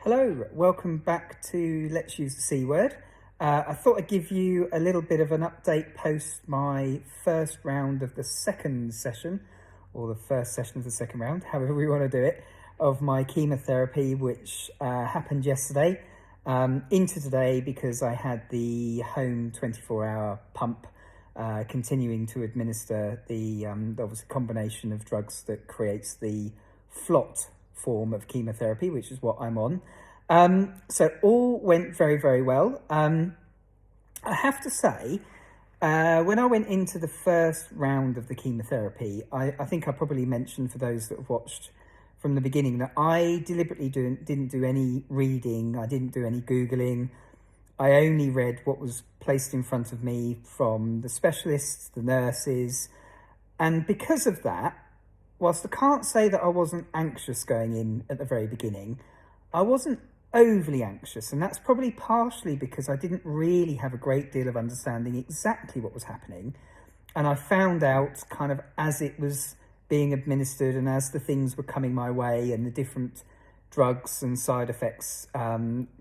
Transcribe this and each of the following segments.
Hello, welcome back to Let's Use the C Word. I thought I'd give you a little bit of an update post my first round of the second session, or the first session of the second round, however we want to do it, of my chemotherapy, which happened yesterday into today because I had the home 24-hour pump continuing to administer the obviously combination of drugs that creates the FLOT form of chemotherapy, which is what I'm on. So all went very, very well. I have to say, when I went into the first round of the chemotherapy, I think I probably mentioned for those that have watched from the beginning that I deliberately didn't do any reading. I didn't do any Googling. I only read what was placed in front of me from the specialists, the nurses. And because of that, whilst I can't say that I wasn't anxious going in at the very beginning, I wasn't overly anxious. And that's probably partially because I didn't really have a great deal of understanding exactly what was happening. And I found out kind of as it was being administered and as the things were coming my way and the different drugs and side effects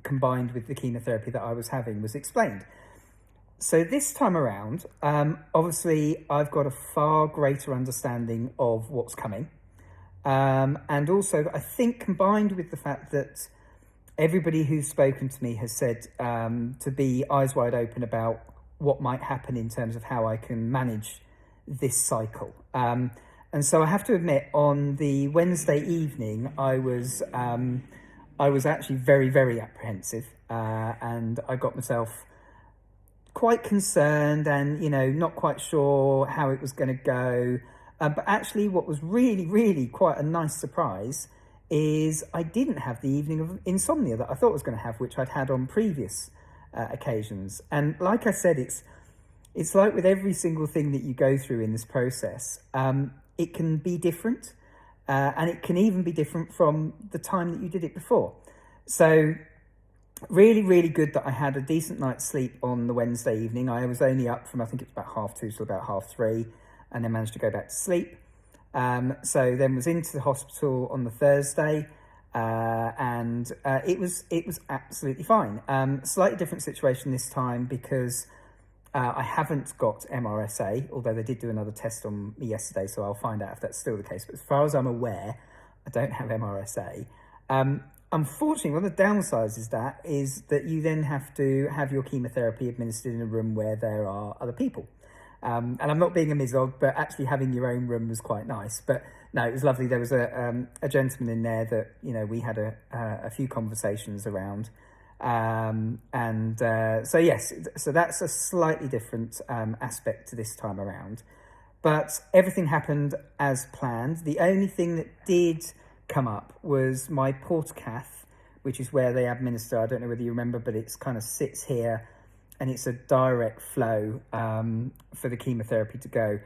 combined with the chemotherapy that I was having was explained. So this time around, obviously, I've got a far greater understanding of what's coming. And also, I think combined with the fact that everybody who's spoken to me has said to be eyes wide open about what might happen in terms of how I can manage this cycle. And so I have to admit, on the Wednesday evening, I was actually very, very apprehensive. And I got myself quite concerned and, not quite sure how it was going to go. But actually what was really, really quite a nice surprise is I didn't have the evening of insomnia that I thought I was going to have, which I'd had on previous occasions. And like I said, it's like with every single thing that you go through in this process, it can be different and it can even be different from the time that you did it before. So really, really good that I had a decent night's sleep on the Wednesday evening. I was only up from, I think it was about 2:30 till about 3:30, and then managed to go back to sleep. So then was into the hospital on the Thursday, and it was absolutely fine. Slightly different situation this time because I haven't got MRSA, although they did do another test on me yesterday, so I'll find out if that's still the case. But as far as I'm aware, I don't have MRSA. Unfortunately, one of the downsides is that you then have to have your chemotherapy administered in a room where there are other people. And I'm not being a misog, but actually having your own room was quite nice. But no, it was lovely. There was a gentleman in there that, we had a few conversations around. So yes, so that's a slightly different aspect to this time around. But everything happened as planned. The only thing that did come up was my portacath, which is where they administer, I don't know whether you remember, but it's kind of sits here and it's a direct flow for the chemotherapy to go.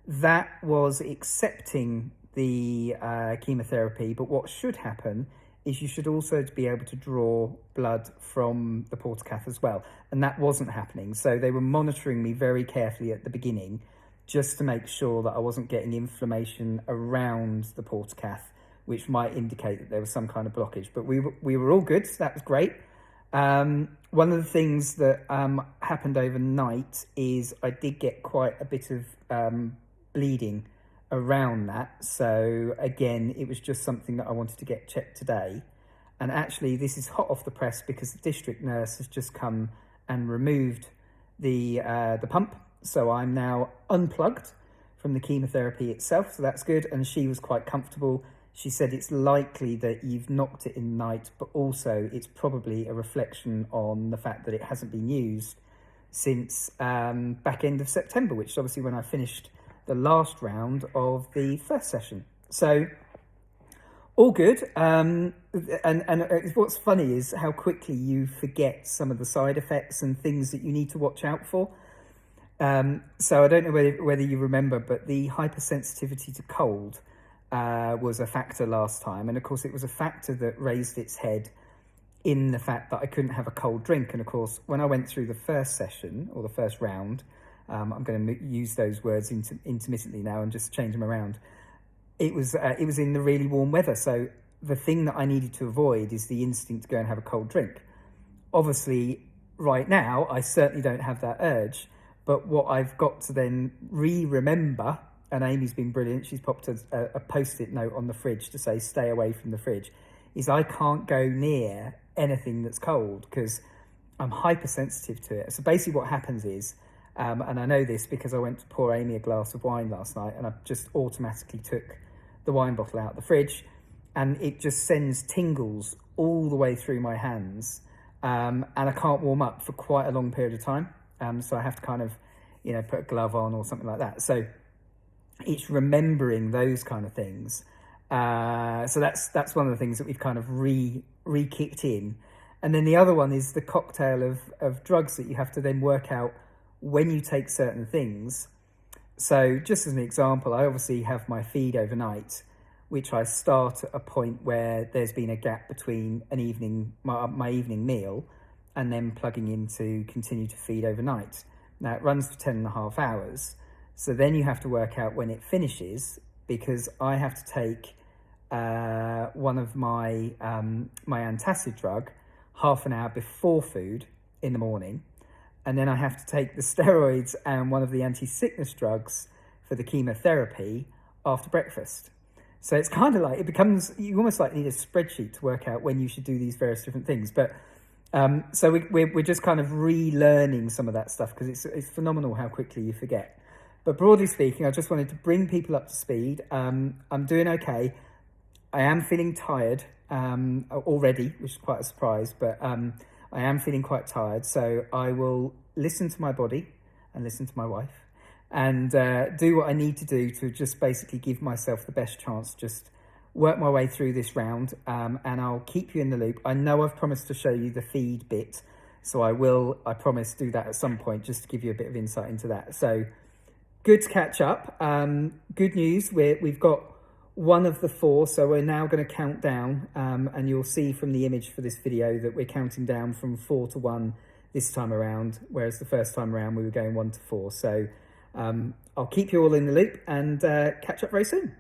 That was accepting the chemotherapy, but what should happen is you should also be able to draw blood from the portacath as well. And that wasn't happening. So they were monitoring me very carefully at the beginning just to make sure that I wasn't getting inflammation around the portacath, which might indicate that there was some kind of blockage. But we were all good, so that was great. One of the things that happened overnight is I did get quite a bit of bleeding around that. So again, it was just something that I wanted to get checked today. And actually, this is hot off the press because the district nurse has just come and removed the pump. So I'm now unplugged from the chemotherapy itself. So that's good. And she was quite comfortable. She said it's likely that you've knocked it in the night, but also it's probably a reflection on the fact that it hasn't been used since back end of September, which is obviously when I finished the last round of the first session. So all good. And what's funny is how quickly you forget some of the side effects and things that you need to watch out for. So I don't know whether you remember, but the hypersensitivity to cold was a factor last time. And of course, it was a factor that raised its head in the fact that I couldn't have a cold drink. And of course, when I went through the first session or the first round, I'm going to use those words intermittently now and just change them around. It was in the really warm weather. So the thing that I needed to avoid is the instinct to go and have a cold drink. Obviously, right now, I certainly don't have that urge. But what I've got to then remember, and Amy's been brilliant, she's popped a Post-it note on the fridge to say, stay away from the fridge, is I can't go near anything that's cold because I'm hypersensitive to it. So basically what happens is, and I know this because I went to pour Amy a glass of wine last night and I just automatically took the wine bottle out of the fridge and it just sends tingles all the way through my hands. And I can't warm up for quite a long period of time. So I have to kind of, put a glove on or something like that. So it's remembering those kind of things. So that's one of the things that we've kind of re-kicked in. And then the other one is the cocktail of drugs that you have to then work out when you take certain things. So just as an example, I obviously have my feed overnight, which I start at a point where there's been a gap between my evening meal and then plugging in to continue to feed overnight. Now it runs for 10.5 hours. So then you have to work out when it finishes, because I have to take one of my antacid drug half an hour before food in the morning. And then I have to take the steroids and one of the anti-sickness drugs for the chemotherapy after breakfast. So it's kind of like, you almost like need a spreadsheet to work out when you should do these various different things. But so we're just kind of relearning some of that stuff because it's phenomenal how quickly you forget. But broadly speaking, I just wanted to bring people up to speed. I'm doing okay. I am feeling tired already, which is quite a surprise, but I am feeling quite tired. So I will listen to my body and listen to my wife and do what I need to do to just basically give myself the best chance, just work my way through this round, and I'll keep you in the loop. I know I've promised to show you the feed bit, so I promise do that at some point just to give you a bit of insight into that. So good to catch up. Good news, we've got one of the 4, so we're now going to count down, and you'll see from the image for this video that we're counting down from 4 to 1 this time around, whereas the first time around we were going 1 to 4. So I'll keep you all in the loop and catch up very soon.